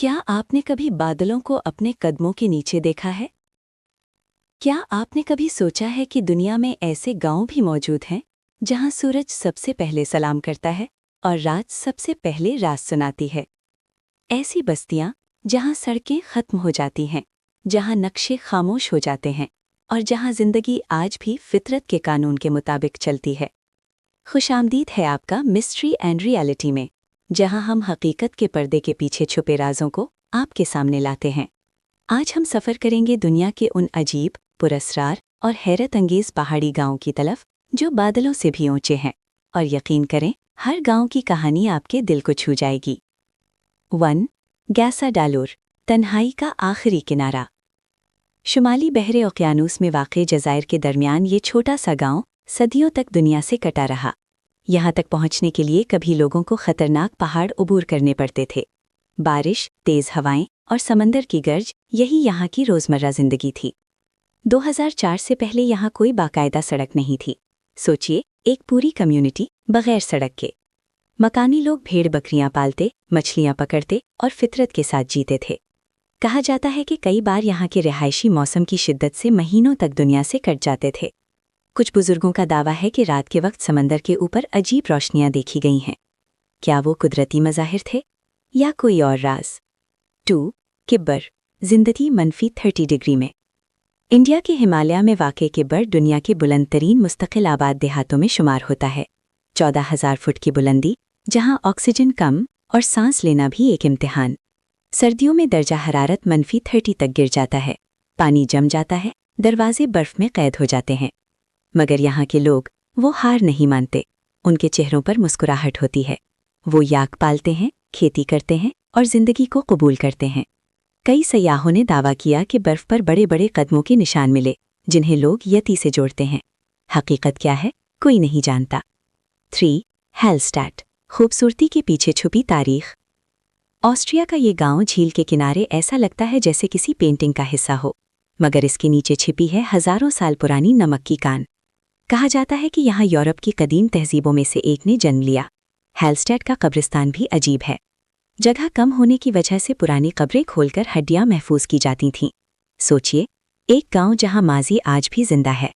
क्या आपने कभी बादलों को अपने कदमों के नीचे देखा है? क्या आपने कभी सोचा है कि दुनिया में ऐसे गांव भी मौजूद हैं जहां सूरज सबसे पहले सलाम करता है और रात सबसे पहले रात सुनाती है? ऐसी बस्तियां जहां सड़कें खत्म हो जाती हैं, जहां नक्शे खामोश हो जाते हैं और जहां जिंदगी आज भी फितरत के कानून के मुताबिक चलती है। खुशामदीद है आपका मिस्ट्री एंड रियलिटी में, जहां हम हकीकत के पर्दे के पीछे छुपे राजों को आपके सामने लाते हैं। आज हम सफ़र करेंगे दुनिया के उन अजीब, पुरस्रार और हैरत अंगेज पहाड़ी गांवों की तरफ जो बादलों से भी ऊंचे हैं, और यकीन करें हर गांव की कहानी आपके दिल को छू जाएगी। 1. गैसा डालूर, तन्हाई का आखिरी किनारा। शुमाली बहरे ओकियानूस में वाक़े जज़ायर के दरमियान ये छोटा सा गांव सदियों तक दुनिया से कटा रहा। यहाँ तक पहुँचने के लिए कभी लोगों को खतरनाक पहाड़ उबूर करने पड़ते थे। बारिश, तेज़ हवाएं और समंदर की गर्ज यही यहाँ की रोज़मर्रा ज़िंदगी थी। 2004 से पहले यहाँ कोई बाकायदा सड़क नहीं थी। सोचिए, एक पूरी कम्युनिटी बगैर सड़क के। मकानी लोग भेड़ बकरियां पालते, मछलियां पकड़ते और फितरत के साथ जीते थे। कहा जाता है कि कई बार यहाँ के रिहायशी मौसम की शिद्दत से महीनों तक दुनिया से कट जाते थे। कुछ बुजुर्गों का दावा है कि रात के वक्त समंदर के ऊपर अजीब रोशनियां देखी गई हैं। क्या वो कुदरती मज़ाहिर थे या कोई और राज? 2. किब्बर, जिंदगी -30 डिग्री में। इंडिया के हिमालय में वाक़े किब्बर दुनिया के बुलंद तरीन मुस्तकिल आबाद देहातों में शुमार होता है। 14,000 फुट की बुलंदी, जहां ऑक्सीजन कम और सांस लेना भी एक इम्तिहान। सर्दियों में दर्जा हरारत -30 तक गिर जाता है, पानी जम जाता है, दरवाजे बर्फ में कैद हो जाते हैं। मगर यहाँ के लोग वो हार नहीं मानते। उनके चेहरों पर मुस्कुराहट होती है। वो याक पालते हैं, खेती करते हैं और जिंदगी को कबूल करते हैं। कई सयाहों ने दावा किया कि बर्फ पर बड़े बड़े कदमों के निशान मिले, जिन्हें लोग यति से जोड़ते हैं। हकीकत क्या है, कोई नहीं जानता। 3. हेलस्टैट, खूबसूरती के पीछे छुपी तारीख। ऑस्ट्रिया का ये गांव झील के किनारे ऐसा लगता है जैसे किसी पेंटिंग का हिस्सा हो, मगर इसके नीचे छिपी है हजारों साल पुरानी नमक की कान। कहा जाता है कि यहाँ यूरोप की कदीम तहजीबों में से एक ने जन्म लिया। हेलस्टैट का कब्रिस्तान भी अजीब है। जगह कम होने की वजह से पुरानी कब्रें खोलकर हड्डियां महफूज की जाती थीं। सोचिए, एक गांव जहां माजी आज भी जिंदा है।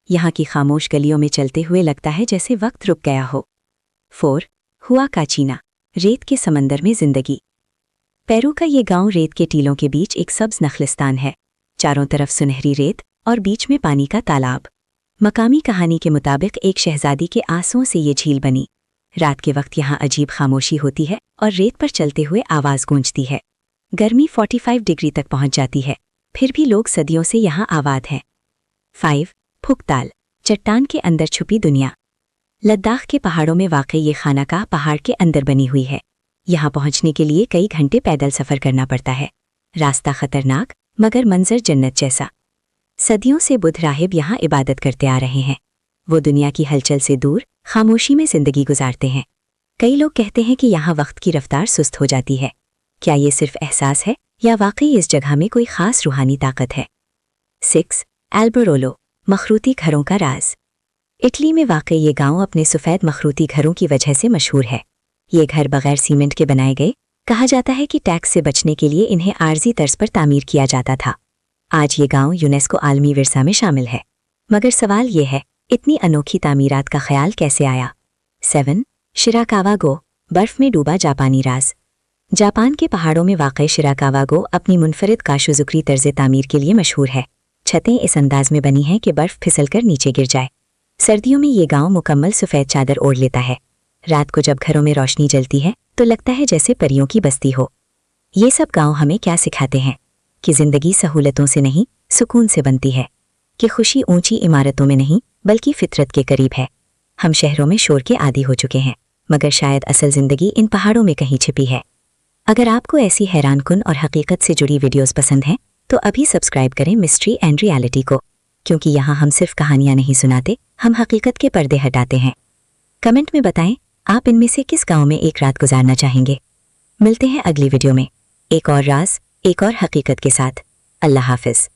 यहाँ की खामोश गलियों में चलते हुए लगता है जैसे वक्त रुक गया हो। 4. हुआ काचीना, रेत के समंदर में जिंदगी। पेरू का ये गांव रेत के टीलों के बीच एक सब्ज नखलिस्तान है। चारों तरफ सुनहरी रेत और बीच में पानी का तालाब। मकामी कहानी के मुताबिक एक शहजादी के आंसुओं से ये झील बनी। रात के वक्त यहाँ अजीब खामोशी होती है और रेत पर चलते हुए आवाज़ गूंजती है। गर्मी 45 डिग्री तक पहुंच जाती है, फिर भी लोग सदियों से यहाँ आबाद हैं। 5. फुकताल, चट्टान के अंदर छुपी दुनिया। लद्दाख के पहाड़ों में वाक़ई ये खानागाह पहाड़ के अंदर बनी हुई है। यहाँ पहुँचने के लिए कई घंटे पैदल सफ़र करना पड़ता है। रास्ता खतरनाक मगर मंजर जन्नत जैसा। सदियों से बुद्ध राहिब यहाँ इबादत करते आ रहे हैं। वो दुनिया की हलचल से दूर खामोशी में जिंदगी गुजारते हैं। कई लोग कहते हैं कि यहाँ वक्त की रफ्तार सुस्त हो जाती है। क्या ये सिर्फ एहसास है या वाकई इस जगह में कोई खास रूहानी ताकत है? 6. एल्बरोलो, मखरूती घरों का राज। इटली में वाकई ये गांव अपने सफ़ेद मखरूती घरों की वजह से मशहूर है। ये घर बगैर सीमेंट के बनाए गए। कहा जाता है कि टैक्स से बचने के लिए इन्हें आर्जी तर्ज पर तामीर किया जाता था। आज ये गांव यूनेस्को आलमी विरसा में शामिल है। मगर सवाल ये है, इतनी अनोखी तामीरात का ख्याल कैसे आया? 7. शिराकावागो, बर्फ में डूबा जापानी राज। जापान के पहाड़ों में वाक़ई शिराकावागो अपनी मुनफरिद काशुज़ुकरी तर्ज तामीर के लिए मशहूर है। छतें इस अंदाज में बनी हैं कि बर्फ फिसलकर नीचे गिर जाए। सर्दियों में ये गांव मुकम्मल सफ़ेद चादर ओढ़ लेता है। रात को जब घरों में रोशनी जलती है तो लगता है जैसे परियों की बस्ती हो। ये सब गांव हमें क्या सिखाते हैं? कि ज़िंदगी सहूलतों से नहीं, सुकून से बनती है। कि खुशी ऊंची इमारतों में नहीं बल्कि फितरत के करीब है। हम शहरों में शोर के आदी हो चुके हैं, मगर शायद असल ज़िंदगी इन पहाड़ों में कहीं छिपी है। अगर आपको ऐसी हैरानकुन और हकीकत से जुड़ी वीडियोस पसंद हैं तो अभी सब्सक्राइब करें मिस्ट्री एंड रियलिटी को, क्योंकि यहाँ हम सिर्फ कहानियाँ नहीं सुनाते, हम हकीकत के पर्दे हटाते हैं। कमेंट में बताएं आप इनमें से किस गांव में एक रात गुजारना चाहेंगे। मिलते हैं अगली वीडियो में एक और राज, एक और हकीकत के साथ। अल्लाह हाफिज़।